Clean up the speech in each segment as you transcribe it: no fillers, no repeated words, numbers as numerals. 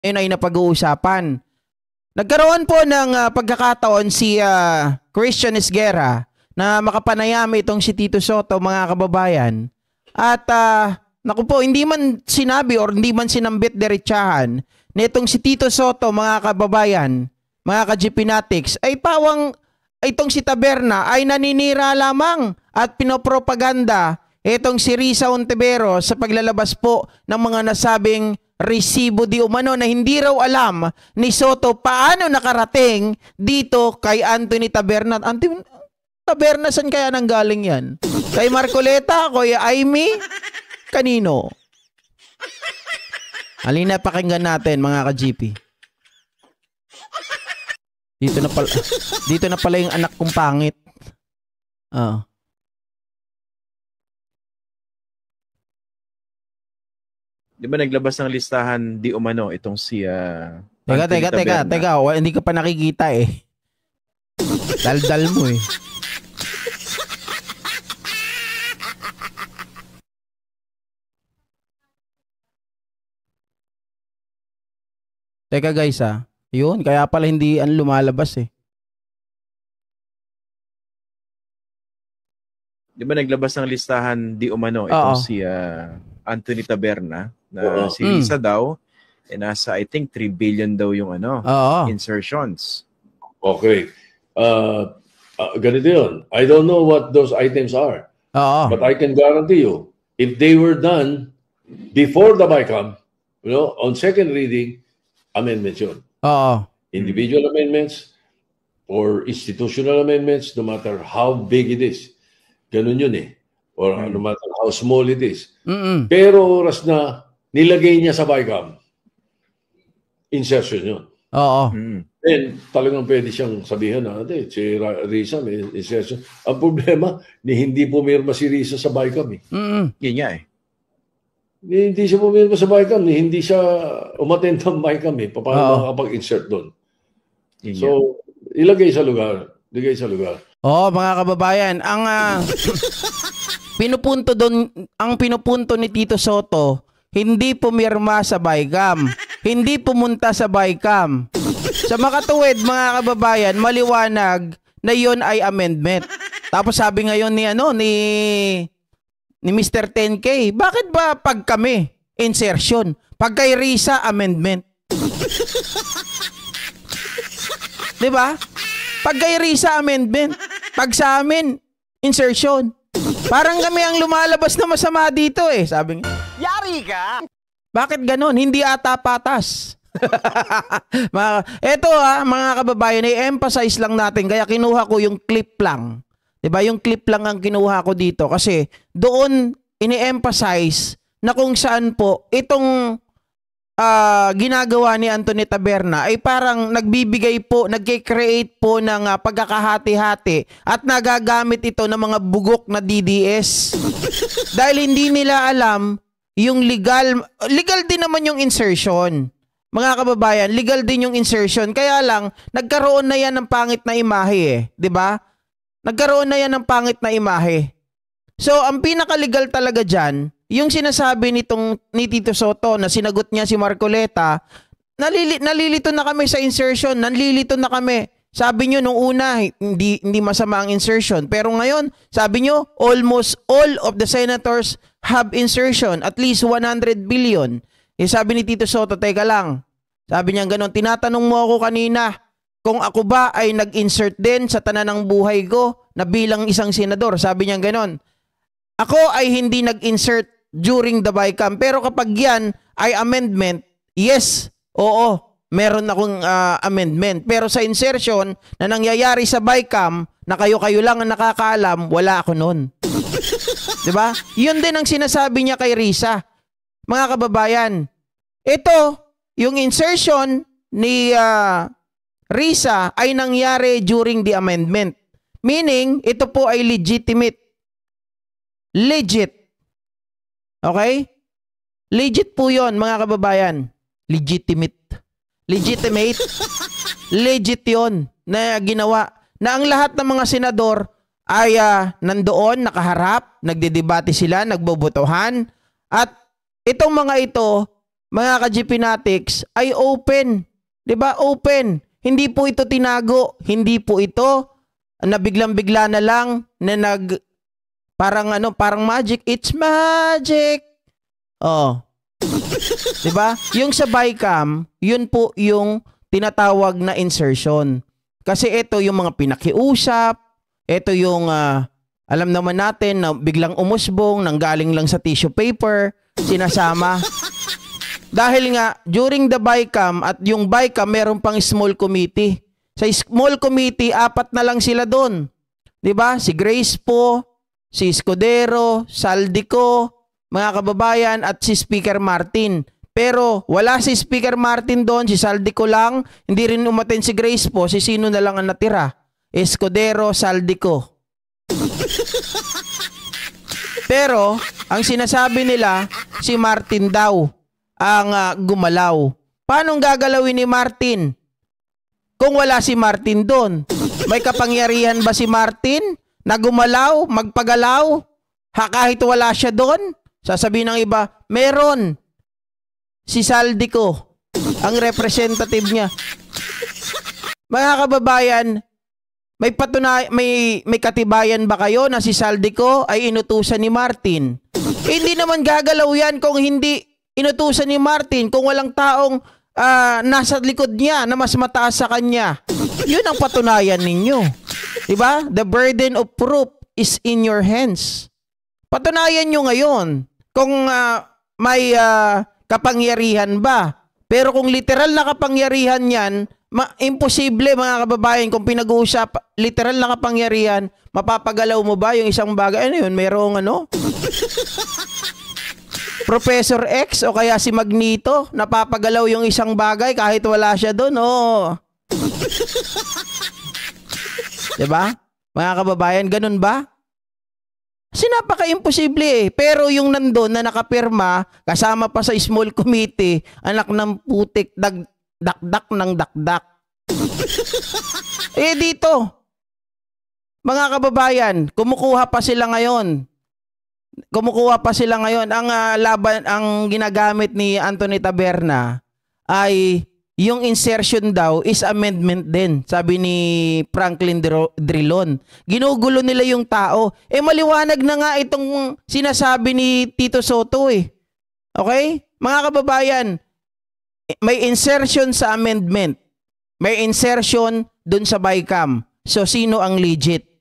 Ayun ay napag-uusapan. Nagkaroon po ng pagkakataon si Christian Esguerra na makapanayam itong si Tito Sotto, mga kababayan. At naku po, hindi man sinabi or hindi man sinambit diretsahan nitong si Tito Sotto, mga kababayan, mga ka-GPnatics, ay pawang itong si Taberna ay naninira lamang at pinopropaganda itong si Risa Ontiveros sa paglalabas po ng mga nasabing resibo di umano na hindi raw alam ni Sotto paano nakarating dito kay Anthony Taberna. Taberna, saan kaya nanggaling yan? Kay Marcoleta, Kuya Aimee, kanino? Halina, pakinggan natin, mga ka-GP. Dito na pala yung anak kong pangit. Di ba naglabas ng listahan di umano itong si Teka, hindi ka pa nakikita eh. Daldal mo eh. Teka guys yun, kaya pala hindi lumalabas eh. Di ba naglabas ng listahan di umano itong si Anthony Taberna na si Risa daw nasa I think 3 billion daw yung insertions. Okay. Ganito yun. I don't know what those items are. But I can guarantee you, if they were done before the BICAM, on second reading, amendments yun. Individual amendments or institutional amendments, no matter how big it is. Ganun yun eh. Or no matter how small it is. Pero oras na nilagay niya sa BICAM, insertion yun. Then, talagang pwede siyang sabihan na, si Risa may insertion. Ang problema, hindi pumirma si Risa sa BICAM eh. Yun nga eh. Hindi siya pumirma sa BICAM, hindi siya umattend ng BICAM eh. Paano makakapag-insert doon? So, ilagay sa lugar. Ligay sa lugar. Mga kababayan, ang pinupunto ni Tito Sotto, hindi pumirma sa BICAM, hindi pumunta sa BICAM. Sa makatuwid, mga kababayan, maliwanag na yon ay amendment. Tapos sabi ngayon ni Mr. 10K, bakit ba pag kami insertion, pag kay Risa amendment? 'Di ba? Pag kay Risa amendment, pag sa amin insertion. Parang kami ang lumalabas na masama dito eh, sabi niya. Yari ka! Bakit ganon? Hindi ata patas. Eto mga kababayan, i-emphasize lang natin, kaya kinuha ko yung clip lang. Diba? Yung clip lang ang kinuha ko dito kasi doon ini-emphasize na kung saan po itong ginagawa ni Anthony Taberna ay parang nagbibigay po, nagke-create po ng pagkakahati-hati at nagagamit ito ng mga bugok na DDS. Dahil hindi nila alam yung legal din naman yung insertion. Mga kababayan, legal din yung insertion. Kaya lang, nagkaroon na yan ng pangit na imahe eh. 'Di ba? Nagkaroon na yan ng pangit na imahe. So, ang pinaka-legal talaga dyan, yung sinasabi ni Tito Sotto na sinagot niya si Marcoleta, nalilito na kami sa insertion, nalilito na kami. Sabi nyo nung una, hindi masama ang insertion. Pero ngayon, sabi nyo, almost all of the senators have insertion, at least 100 billion. Sabi ni Tito Sotto, teka lang. Sabi niya gano'n, tinatanong mo ako kanina kung ako ba ay nag-insert din sa tananang buhay ko na bilang isang senador. Sabi niya gano'n, ako ay hindi nag-insert during the BICAM. Pero kapag yan ay amendment, yes, oo, meron akong amendment. Pero sa insertion na nangyayari sa BICAM, na kayo-kayo lang ang nakakaalam, wala ako nun. Diba? Yun din ang sinasabi niya kay Risa. Mga kababayan, ito, yung insertion ni Risa ay nangyari during the amendment. Meaning, ito po ay legitimate. Legit. Okay? Legit po yon mga kababayan. Legitimate. Legit yon na ginawa. Na ang lahat ng mga senador ay nandoon, nakaharap, nagdedebate sila, nagbobotohan. At itong mga ito mga ka-GPnatics, ay open. 'Di ba? Open. Hindi po ito tinago. Hindi po ito na biglang-bigla na lang na parang magic. It's magic. Oh. 'Di ba? Yung sa BICAM, yun po yung tinatawag na insertion. Kasi ito yung mga pinakiusap, ito yung alam naman natin na biglang umusbong, nanggaling lang sa tissue paper, sinasama. Dahil nga, during the BICAM at yung BICAM, meron pang small committee. Sa small committee, 4 na lang sila doon. 'Di ba? Si Grace po, si Escudero, Saldico, mga kababayan, at si Speaker Martin. Pero wala si Speaker Martin doon, si Saldico lang, hindi rin umaten si Grace po, si sino na lang ang natira? Escudero, Saldico. Pero, ang sinasabi nila, si Martin daw ang gumalaw. Paano gagalawin ni Martin? Kung wala si Martin doon, may kapangyarihan ba si Martin na gumalaw, magpagalaw? Kahit wala siya doon? Sasabihin ng iba, meron. Si Saldico, ang representative niya. Mga kababayan, may katibayan ba kayo na si Saldico ay inutusan ni Martin? Hindi naman gagalaw yan kung hindi inutusan ni Martin, kung walang taong nasa likod niya na mas mataas sa kanya. Yun ang patunayan ninyo. Diba? The burden of proof is in your hands. Patunayan nyo ngayon kung may kapangyarihan ba. Pero kung literal na kapangyarihan yan, imposible mga kababayan kung pinag-uusap literal na kapangyarihan, mapapagalaw mo ba yung isang bagay? Ano yun? Merong Professor X o kaya si Magneto, napapagalaw yung isang bagay kahit wala siya doon. Oh. Diba? Mga kababayan, ganun ba? Kasi napaka-imposible eh. Pero yung nandun na nakapirma, kasama pa sa small committee, anak ng putik, dakdak ng dakdak. Eh dito, mga kababayan, kumukuha pa sila ngayon. Ang ginagamit ni Anthony Taberna ay yung insertion daw is amendment din, sabi ni Franklin Drilon. Ginugulo nila yung tao. Eh maliwanag na nga itong sinasabi ni Tito Soto eh. Okay? Mga kababayan, may insertion sa amendment. May insertion dun sa BICAM. So sino ang legit?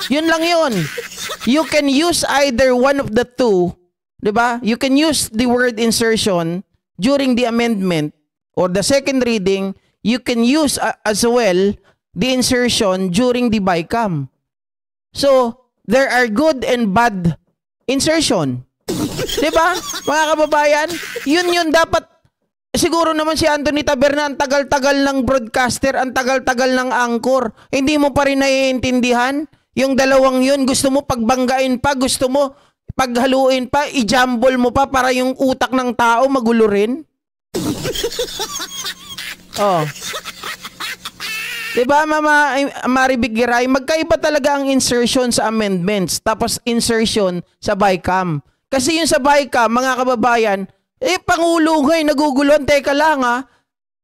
Yun lang yun. You can use either one of the two, 'di ba? You can use the word insertion during the amendment or the second reading. You can use as well the insertion during the BICAM. So, there are good and bad insertion. 'Di ba? Mga kababayan, yun dapat. Siguro naman si Anthony Taberna, ang tagal-tagal ng broadcaster, ang tagal-tagal ng anchor. Hindi mo pa rin naiintindihan? Yung dalawang yun, gusto mo pagbanggain pa, gusto mo paghaluin pa, i-jumble mo pa para yung utak ng tao magulo rin? Oh. Diba, Mama Maribig Giray, magkaiba talaga ang insertion sa amendments, tapos insertion sa BICAM. Kasi yung sa BICAM, mga kababayan, Pangulo nga, naguguluhan. Teka lang ha.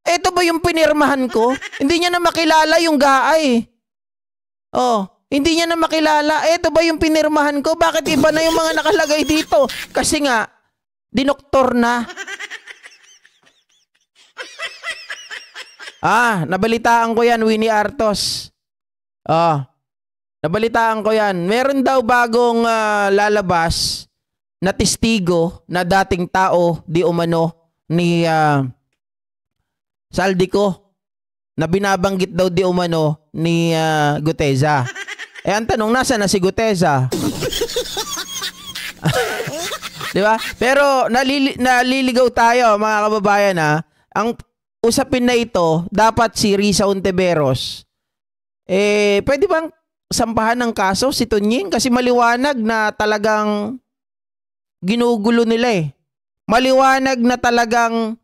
Ito ba yung pinirmahan ko? Hindi niya na makilala yung gaay. Oh, hindi niya na makilala. Ito ba yung pinirmahan ko? Bakit iba na yung mga nakalagay dito? Kasi nga, dinoktor na. Nabalitaan ko yan, Winnie Artos. Nabalitaan ko yan. Meron daw bagong lalabas na testigo na dating tao di umano ni Saldico na binabanggit daw di umano ni Guteza. Ang tanong, nasa na si Guteza? Di ba? Pero naliligaw tayo mga kababayan ha. Ang usapin na ito, dapat si Risa Ontiveros pwede bang sampahan ng kaso si Tunying? Kasi maliwanag na talagang ginugulo nila Maliwanag na talagang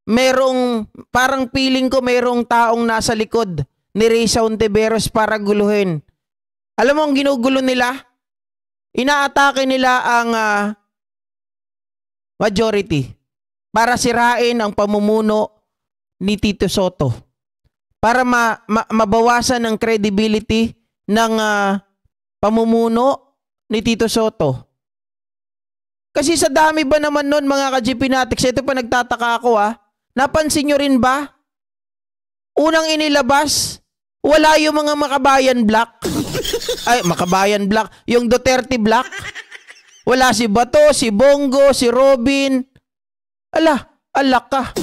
merong, parang feeling ko merong taong nasa likod ni Risa Ontiveros para guluhin. Alam mo ang ginugulo nila? Inaatake nila ang majority, para sirain ang pamumuno ni Tito Soto. Para mabawasan ang credibility ng pamumuno ni Tito Soto. Kasi sa dami ba naman nun mga ka-GPnatics, ito pa nagtataka ako napansin nyo rin ba? Unang inilabas, wala yung mga Makabayan Black. Ay, Makabayan Black. Yung Duterte Black. Wala si Bato, si Bongo, si Robin. Alak ka.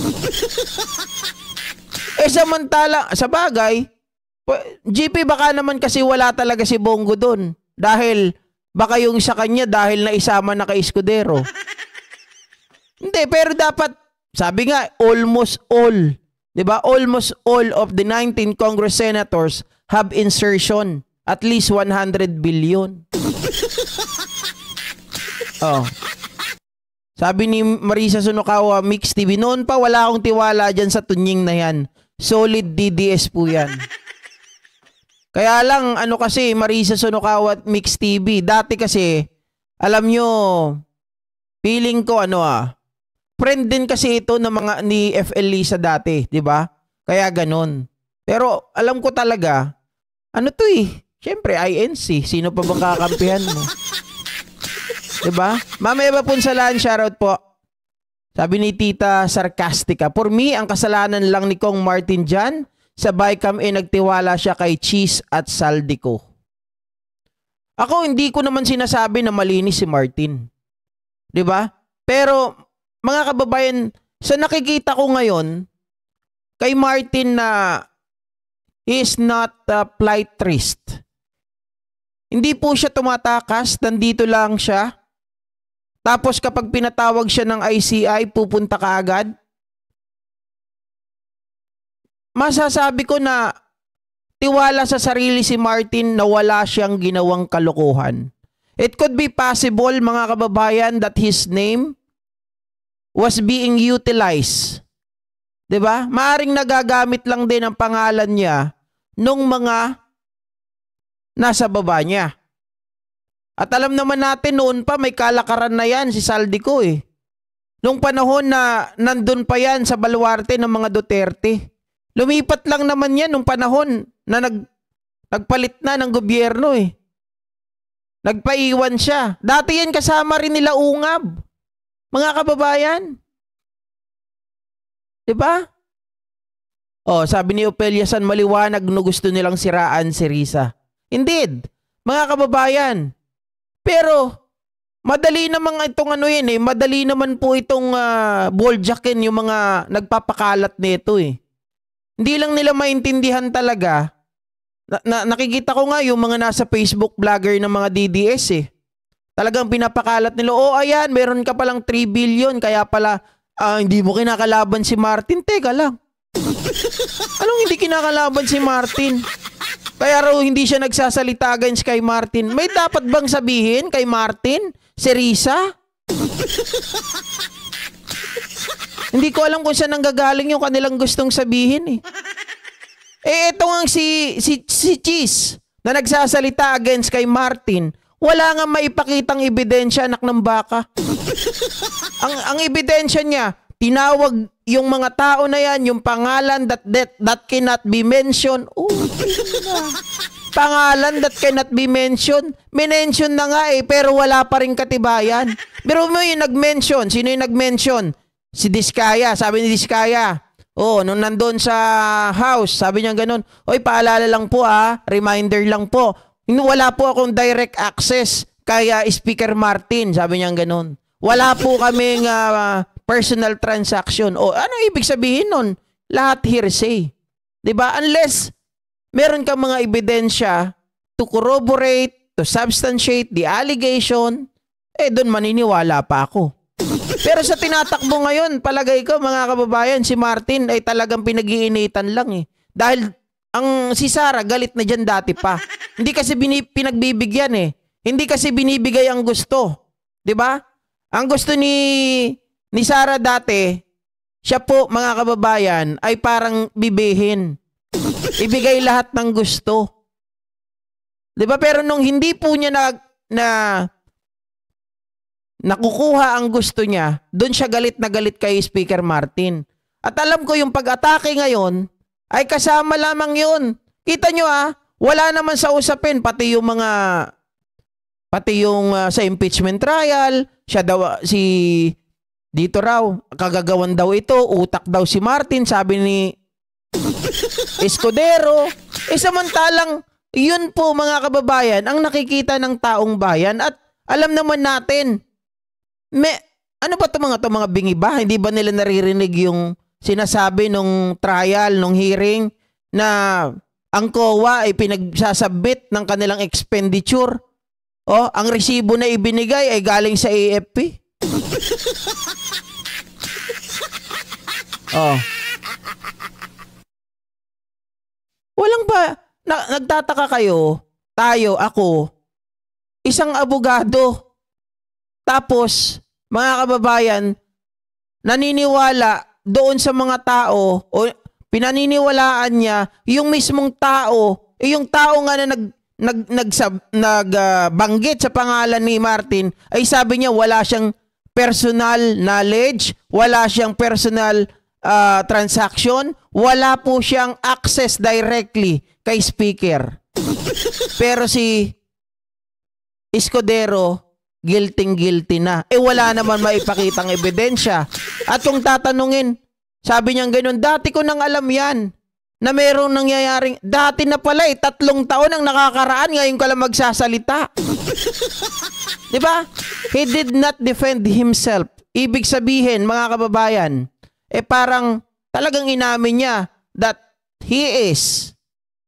Samantala, sa bagay, GP baka naman kasi wala talaga si Bongo doon. Dahil, baka yung sa kanya dahil naisama na kay Escudero. Hindi, pero dapat, sabi nga, almost all. Diba? Almost all of the 19 Congress senators have insertion. At least 100 billion. Sabi ni Marisa Sunokawa, Mix TV, noon pa wala akong tiwala dyan sa tunying na yan. Solid DDS po yan. Kaya lang, kasi, Marisa Sunokawa at Mix TV, dati kasi, alam nyo, feeling ko, friend din kasi ito ng mga ni FL Lisa dati, di ba? Kaya ganun. Pero, alam ko talaga, siyempre, INC, sino pa bang kakampihan mo? Di ba? Mamaya ba punsalaan, shoutout po. Sabi ni Tita Sarcastica, for me, ang kasalanan lang ni Kong Martin dyan, sa Bicam nagtiwala siya kay Cheese at Saldico. Ako, hindi ko naman sinasabi na malinis si Martin. Di ba? Pero, mga kababayan, sa nakikita ko ngayon, kay Martin na he is not a flightrist. Hindi po siya tumatakas, nandito lang siya. Tapos kapag pinatawag siya ng ICI, pupunta ka agad. Masasabi ko na tiwala sa sarili si Martin na wala siyang ginawang kalokohan. It could be possible, mga kababayan, that his name was being utilized. Diba? Maaring nagagamit lang din ang pangalan niya nung mga nasa baba niya. At alam naman natin noon pa may kalakaran na yan si Saldico eh. Nung panahon na nandun pa yan sa baluarte ng mga Duterte. Lumipat lang naman yan nung panahon na nagpalit na ng gobyerno eh. Nagpaiwan siya. Dati yan kasama rin nila Ungab. Mga kababayan. Diba? Sabi ni Opelia San maliwanag no gusto nilang siraan si Risa. Indeed, mga kababayan. Pero, madali naman itong madali naman po itong boljakin yung mga nagpapakalat nito eh. Hindi lang nila maintindihan talaga. Nakikita ko nga yung mga nasa Facebook vlogger ng mga DDS eh. Talagang pinapakalat nila, ayan, meron ka palang 3 billion, kaya pala hindi mo kinakalaban si Martin. Teka lang. Anong hindi kinakalaban si Martin? Kaya raw hindi siya nagsasalita against kay Martin. May dapat bang sabihin kay Martin? Si Risa? Hindi ko alam kung saan nanggagaling yung kanilang gustong sabihin eh. Ito nga si Cheese na nagsasalita against kay Martin. Wala nga maipakitang ebidensya, anak ng baka. ang ebidensya niya, tinawag yung mga tao na yan, yung pangalan that cannot be mentioned. Pangalan that cannot be mentioned. Minention na nga eh, pero wala pa rin katibayan. Pero mo yung nag-mention. Sino yung nag-mention? Si Diskaya. Sabi ni Diskaya, nung nandun sa house, sabi niya ganun, paalala lang po reminder lang po. Wala po akong direct access kaya Speaker Martin, sabi niya ganun. Wala po kaming personal transaction. Ano ibig sabihin nun? Lahat hearsay. Diba? Unless meron kang mga ebidensya to corroborate, to substantiate the allegation, doon maniniwala pa ako. Pero sa tinatakbo ngayon, palagay ko mga kababayan, si Martin ay talagang pinag-iinitan lang eh. Dahil si Sara galit na dyan dati pa. Hindi kasi pinagbibigyan eh. Hindi kasi binibigay ang gusto. 'Di ba? Ang gusto ni Sara dati, siya po mga kababayan ay parang bibihin. Ibigay lahat ng gusto. 'Di ba? Pero nung hindi po niya nakukuha ang gusto niya, doon siya galit na galit kay Speaker Martin. At alam ko yung pag-atake ngayon ay kasama lamang yun. Kita nyo wala naman sa usapin, pati yung sa impeachment trial, siya daw, dito raw, kagagawan daw ito, utak daw si Martin, sabi ni Escudero. Samantalang, yun po mga kababayan, ang nakikita ng taong bayan at alam naman natin, ano ba ito mga bingi ba? Hindi ba nila naririnig yung sinasabi nung trial, nung hearing, na ang COA ay pinagsasabit ng kanilang expenditure? Ang resibo na ibinigay ay galing sa AFP. Walang ba, nagtataka kayo, ako, isang abogado, tapos, mga kababayan, naniniwala doon sa mga tao o pinaniniwalaan niya yung mismong tao, yung tao nga na nagbanggit sa pangalan ni Martin ay sabi niya wala siyang personal knowledge, wala siyang personal transaction, wala po siyang access directly kay speaker. Pero si Escudero, guilty na. Wala naman maipakitang ebidensya. At kung tatanungin, sabi niya ganoon, dati ko nang alam yan, na mayroong nangyayaring, dati na pala 3 taon ang nakakaraan, ngayon ka lang magsasalita. Diba? He did not defend himself. Ibig sabihin, mga kababayan, parang talagang inamin niya that he is,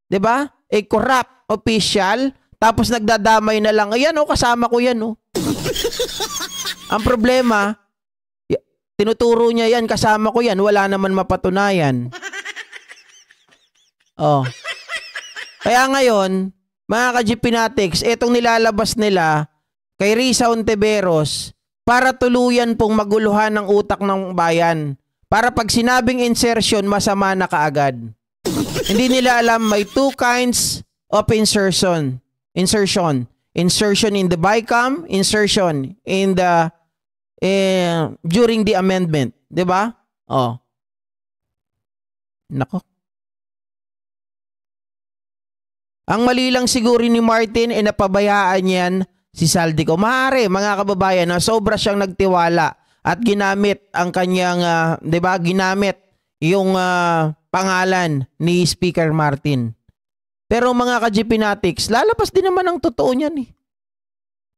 diba? A corrupt official, tapos nagdadamay na lang, ayan kasama ko yan Ang problema, tinuturo niya yan, kasama ko yan, wala naman mapatunayan. Kaya ngayon, mga ka-GPnatics, itong nilalabas nila kay Risa Ontiveros para tuluyan pong maguluhan ng utak ng bayan. Para pag sinabing insertion, masama na kaagad. Hindi nila alam may 2 kinds of insertion. Insertion in the BICAM, insertion in the during the amendment, 'di ba? Nako. Ang mali lang siguro ni Martin napabayaan yan si Saldico. Maaari, mga kababayan, na sobra siyang nagtiwala at ginamit ang kanyang 'di ba? Ginamit yung pangalan ni Speaker Martin. Pero mga ka-GPnatics, lalabas din naman ang totoo niyan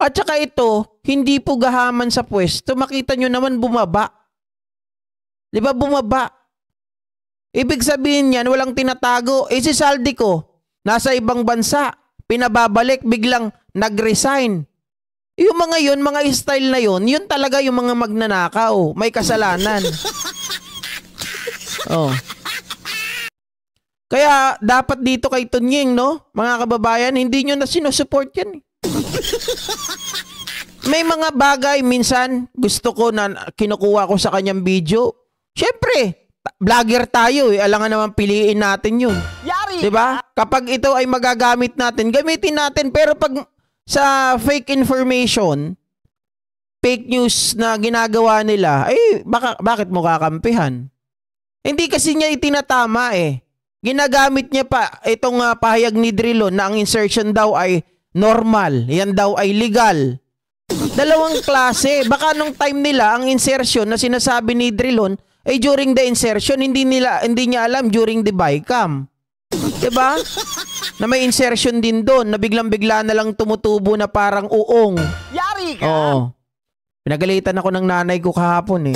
At saka ito, hindi po gahaman sa pwesto. Makita nyo naman bumaba. Di ba bumaba? Ibig sabihin niyan, walang tinatago. Si Saldico, nasa ibang bansa, pinababalik, biglang nag-resign. Yung mga yun, mga style na yun talaga yung mga magnanakaw. May kasalanan. Kaya dapat dito kay Tunying, mga kababayan, hindi nyo na sinusupport yan. May mga bagay minsan gusto ko na kinukuha ko sa kanyang video. Siyempre, vlogger tayo alangan naman piliin natin yun. Diba? Kapag ito ay magagamit natin, gamitin natin. Pero pag sa fake information, fake news na ginagawa nila, bakit mo kakampihan? Hindi kasi niya itinatama Ginagamit niya pa itong pahayag ni Drilon na ang insertion daw ay normal. Yan daw ay legal. Dalawang klase. Baka nung time nila, ang insertion na sinasabi ni Drilon ay during the insertion, hindi niya alam during the BICAM. Diba? Na may insertion din doon, na biglang-bigla na lang tumutubo na parang uong. Yari ka! Pinagalitan ako ng nanay ko kahapon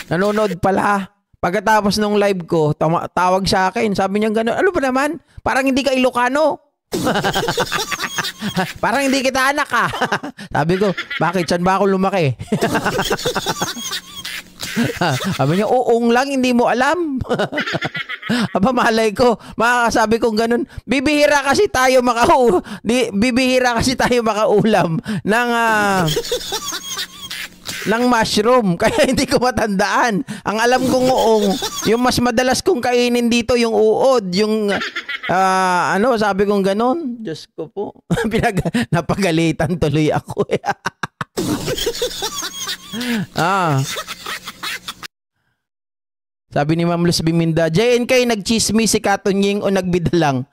Nanonood pala. Pagkatapos nung live ko, tawag sa akin. Sabi niya gano'n, ano ba naman? Parang hindi ka Ilocano. Parang hindi kita anak Sabi ko, bakit? Saan ba ako lumaki? Sabi niya, uong lang, hindi mo alam. Malay ko, makakasabi kong gano'n, bibihira kasi tayo makaulam ng mushroom. Kaya hindi ko matandaan. Ang alam kong uong, yung mas madalas kong kainin dito, yung uod, yung sabi kong ganon. Diyos ko po. Napagalitan tuloy ako Sabi ni Ma'am Luz Biminda, JNK, nagchismis si Katunying o nagbidalang?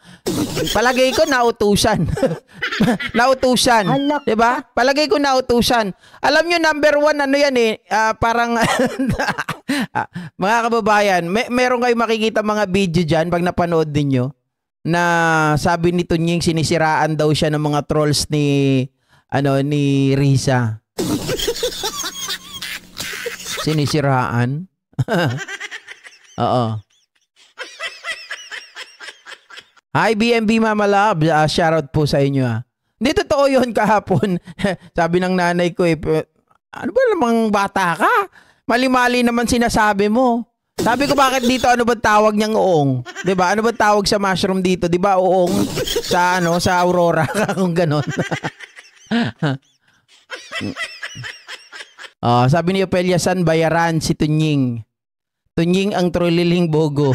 Palagay ko nautusan. Nautusan. Diba? Palagay ko nautusan. Alam nyo, number one, ano yan eh, parang, mga kababayan, meron kayo makikita mga video dyan pag napanood ninyo, na sabi ni Tunying sinisiraan daw siya ng mga trolls ni Risa. Sinisiraan? Oo. Hi, BMB Mama Love. Shoutout po sa inyo. Hindi totoo yun kahapon. Sabi ng nanay ko ano ba namang bata ka? Mali-mali naman sinasabi mo. Sabi ko, bakit dito ano ba tawag niyang uong? 'Di ba? Ano ba tawag sa mushroom dito? 'Di ba uong sa sa Aurora kung ganon. Sabi ni Opelia San bayaran si Tunying. Tunying ang troliling bogo.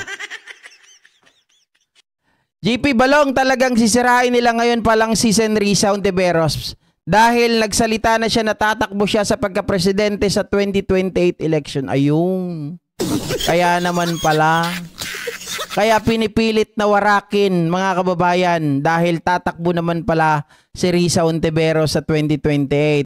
GP Balong, talagang sisirain nila ngayon palang si Risa Ontiveros dahil nagsalita na siya na tatakbo siya sa pagka-presidente sa 2028 election. Ayun. Kaya naman pala. Kaya pinipilit na warakin, mga kababayan, dahil tatakbo naman pala si Risa Ontiveros sa 2028.